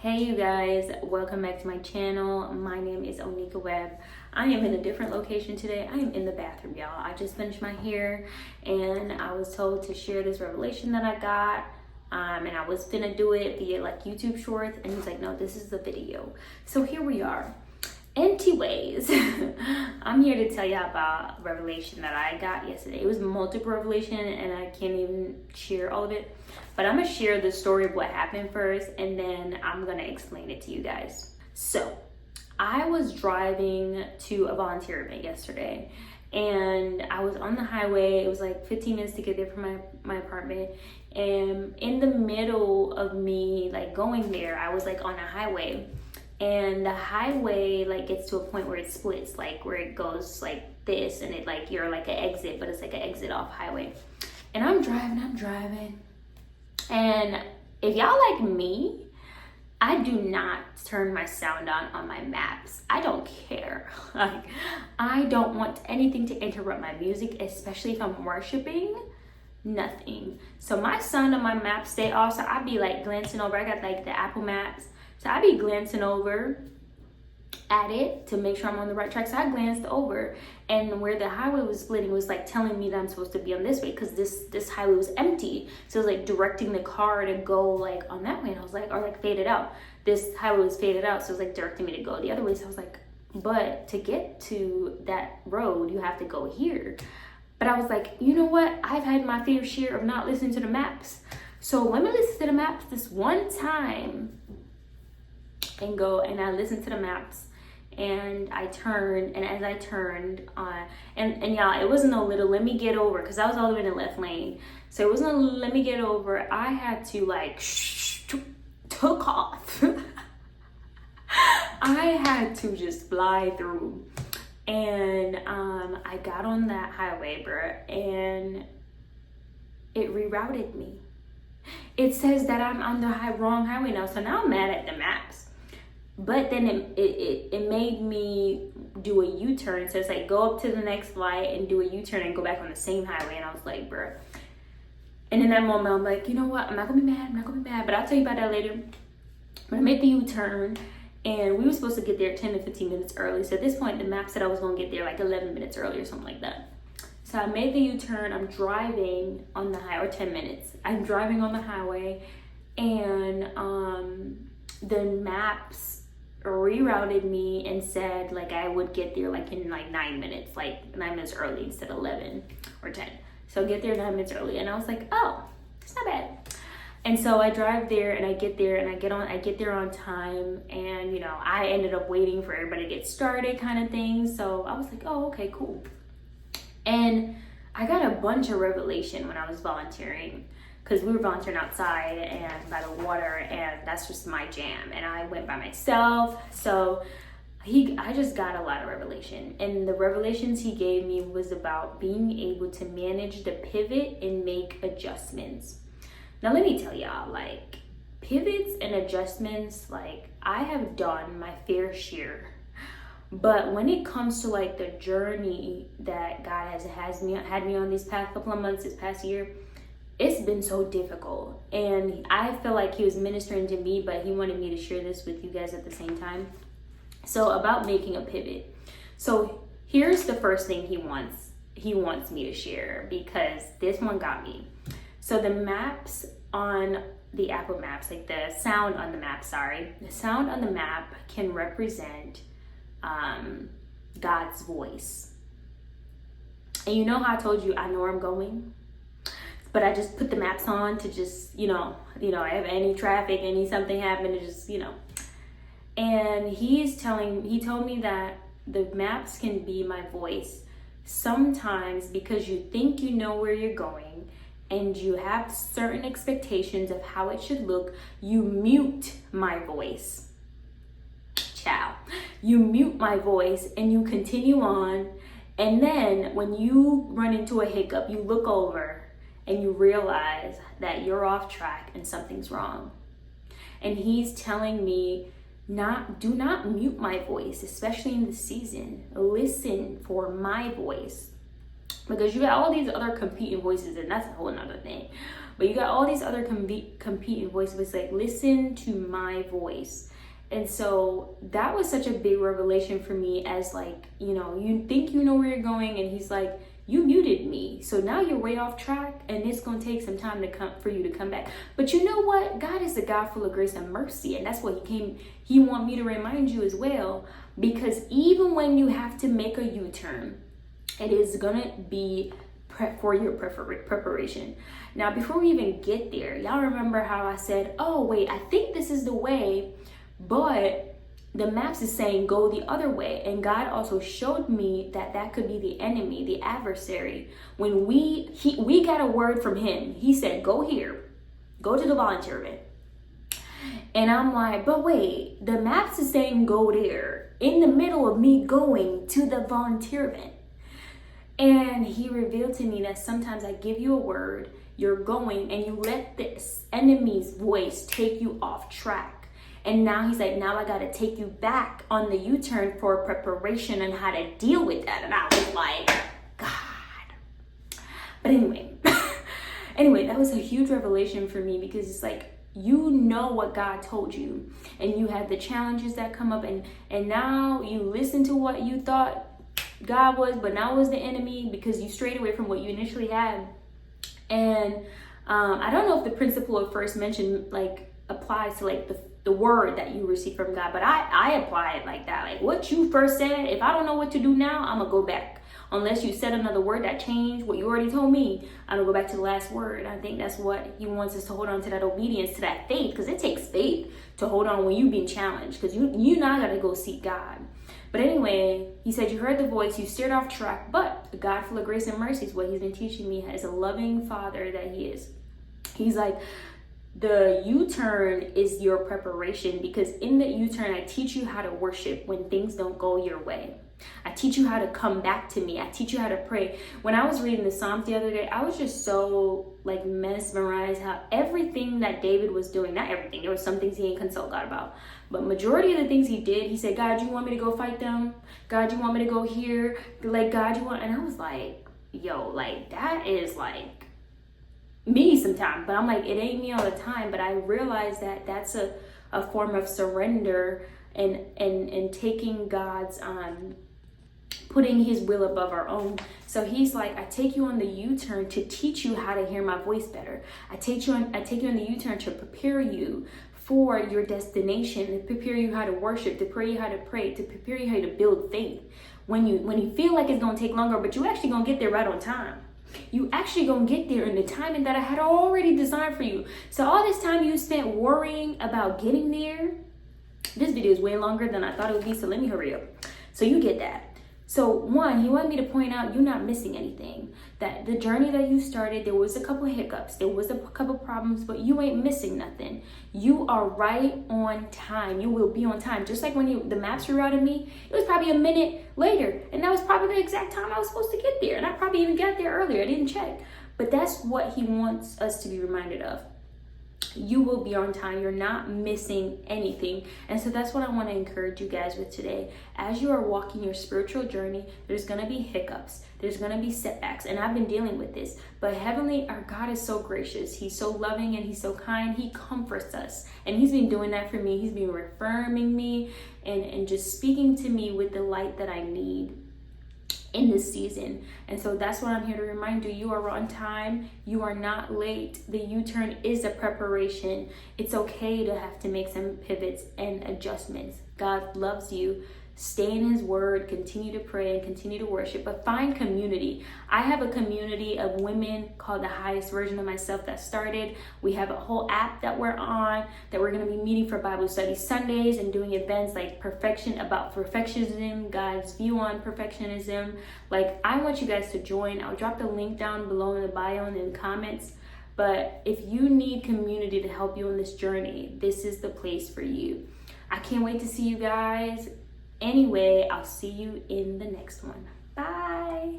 Hey you guys, welcome back to my channel. My name is Onika Webb. I am in a different location today. I am in the bathroom, y'all. I just finished my hair and I was told to share this revelation that I got. And I was gonna do it via like YouTube shorts, and he's like, no, this is the video. So here we are. Anyways, I'm here to tell you about a revelation that I got yesterday. It was multiple revelation and I can't even share all of it. But I'm gonna share the story of what happened first, and then I'm gonna explain it to you guys. So I was driving to a volunteer event yesterday, and I was on the highway. It was like 15 minutes to get there from my apartment. And in the middle of me like going there, I was like on a highway. And the highway like gets to a point where it splits, like where it goes like this, and it like you're like an exit, but it's like an exit off highway. And I'm driving. And if y'all like me, I do not turn my sound on my maps. I don't care. Like, I don't want anything to interrupt my music, especially if I'm worshiping. Nothing. So my sound on my maps stay off. So I be like glancing over. I got like the Apple Maps. So I be glancing over at it to make sure I'm on the right track. So I glanced over, and where the highway was splitting was like telling me that I'm supposed to be on this way, because this highway was empty. So it was like directing the car to go like on that way, and I was like, or like faded out. This highway was faded out, so it was like directing me to go the other way. So I was like, but to get to that road, you have to go here. But I was like, you know what? I've had my fair share of not listening to the maps. So let me listen to the maps this one time and go, and I listened to the maps, and I turned, and as I turned and y'all, it wasn't no little let me get over, because I was all the way in the left lane. So it wasn't a let me get over. I had to like took off. I had to just fly through. And I got on that highway, bruh, and it rerouted me. It says that I'm on the wrong highway now. So now I'm mad at the maps. But then it made me do a U-turn. So it's like, go up to the next light and do a U-turn and go back on the same highway. And I was like, bruh. And in that moment, I'm like, you know what? I'm not gonna be mad. But I'll tell you about that later. But I made the U-turn, and we were supposed to get there 10 to 15 minutes early. So at this point, the map said I was gonna get there like 11 minutes early or something like that. So I made the U-turn. I'm driving on the highway, or 10 minutes. I'm driving on the highway, and the maps rerouted me and said like I would get there like in like 9 minutes, like 9 minutes early instead of 11 or 10. So get there 9 minutes early, and I was like, oh, it's not bad. And so I drive there, and I get there, and I get there on time, and you know, I ended up waiting for everybody to get started kind of thing. So I was like, oh, okay, cool. And I got a bunch of revelation when I was volunteering, because we were volunteering outside and by the water, and that's just my jam. And I went by myself. So I just got a lot of revelation. And the revelations he gave me was about being able to manage the pivot and make adjustments. Now let me tell y'all, like, pivots and adjustments, like, I have done my fair share. But when it comes to like the journey that God has had me on these past couple of months, this past year, it's been so difficult. And I feel like he was ministering to me, but he wanted me to share this with you guys at the same time. So about making a pivot. So here's the first thing he wants me to share, because this one got me. So the maps on the Apple Maps, like the sound on the map, the sound on the map can represent God's voice. And you know how I told you I know where I'm going, but I just put the maps on to just, you know, if any traffic, something happened, to just, you know. And he told me that the maps can be my voice sometimes, because you think you know where you're going and you have certain expectations of how it should look. You mute my voice. You mute my voice and you continue on. And then when you run into a hiccup, you look over and you realize that you're off track and something's wrong. And he's telling me, do not mute my voice, especially in the season. Listen for my voice. Because you got all these other competing voices, and that's a whole nother thing. But you got all these other competing voices. It's like, listen to my voice. And so that was such a big revelation for me, as like, you know, you think you know where you're going, and he's like, you muted me, so now you're way off track, and it's going to take some time to come for you to come back. But you know what? God is a God full of grace and mercy, and that's what he want me to remind you as well. Because even when you have to make a U-turn, it is gonna be for your preparation. Now, before we even get there, y'all remember how I said, oh wait, I think this is the way, but the maps is saying go the other way. And God also showed me that that could be the enemy, the adversary. When we got a word from him, he said, go here, go to the volunteer event. And I'm like, but wait, the maps is saying go there, in the middle of me going to the volunteer event. And he revealed to me that sometimes I give you a word, you're going, and you let the enemy's voice take you off track. And now he's like, now I got to take you back on the U-turn for preparation and how to deal with that. And I was like, God. But anyway, that was a huge revelation for me, because it's like, you know what God told you, and you have the challenges that come up, and now you listen to what you thought God was, but now it was the enemy, because you strayed away from what you initially had. And I don't know if the principle of first mention like applies to like the word that you receive from God, but I apply it like that. Like what you first said, if I don't know what to do now, I'm gonna go back. Unless you said another word that changed what you already told me, I'm gonna go back to the last word. I think that's what he wants us to hold on to, that obedience, to that faith, because it takes faith to hold on when you've been challenged, because you now gotta go seek God. But anyway, he said, you heard the voice, you steered off track, but a God full of grace and mercy is what he's been teaching me as a loving father that he is. He's like, the U-turn is your preparation, because in the U-turn, I teach you how to worship when things don't go your way. I teach you how to come back to me. I teach you how to pray. When I was reading the Psalms the other day, I was just so like mesmerized how everything that David was doing, not everything, there were some things he didn't consult God about, but majority of the things he did, he said, God, you want me to go fight them? God, you want me to go here? Like, God, you want, and I was like, yo, like that is like me sometimes, but I'm like, it ain't me all the time. But I realized that that's a form of surrender and taking God's putting his will above our own. So he's like, I take you on the U-turn to teach you how to hear my voice better. I take you on the U-turn to prepare you for your destination, to prepare you how to worship, to prepare you how to pray, to prepare you how to build faith. When you feel like it's gonna take longer, but you actually gonna get there right on time. You actually gonna get there in the timing that I had already designed for you. So all this time you spent worrying about getting there, this video is way longer than I thought it would be, so let me hurry up. So you get that. So one, he wanted me to point out you're not missing anything. That the journey that you started, there was a couple of hiccups, there was a couple of problems, but you ain't missing nothing. You are right on time. You will be on time. Just like when the maps rerouted me, it was probably a minute later, and that was probably the exact time I was supposed to get there. And I probably even got there earlier. I didn't check. But that's what he wants us to be reminded of. You will be on time. You're not missing anything. And so that's what I want to encourage you guys with today. As you are walking your spiritual journey, there's going to be hiccups. There's going to be setbacks. And I've been dealing with this. But heavenly, our God is so gracious. He's so loving and he's so kind. He comforts us. And he's been doing that for me. He's been reaffirming me and just speaking to me with the light that I need in this season. And so that's what I'm here to remind you. You are on time. You are not late. The U-turn is a preparation. It's okay to have to make some pivots and adjustments. God loves you. Stay in his word, continue to pray and continue to worship, but find community. I have a community of women called the highest version of myself that started. We have a whole app that we're on, that we're going to be meeting for Bible study Sundays and doing events like about perfectionism, God's view on perfectionism. Like, I want you guys to join. I'll drop the link down below in the bio and in the comments. But if you need community to help you on this journey, this is the place for you. I can't wait to see you guys. Anyway, I'll see you in the next one. Bye.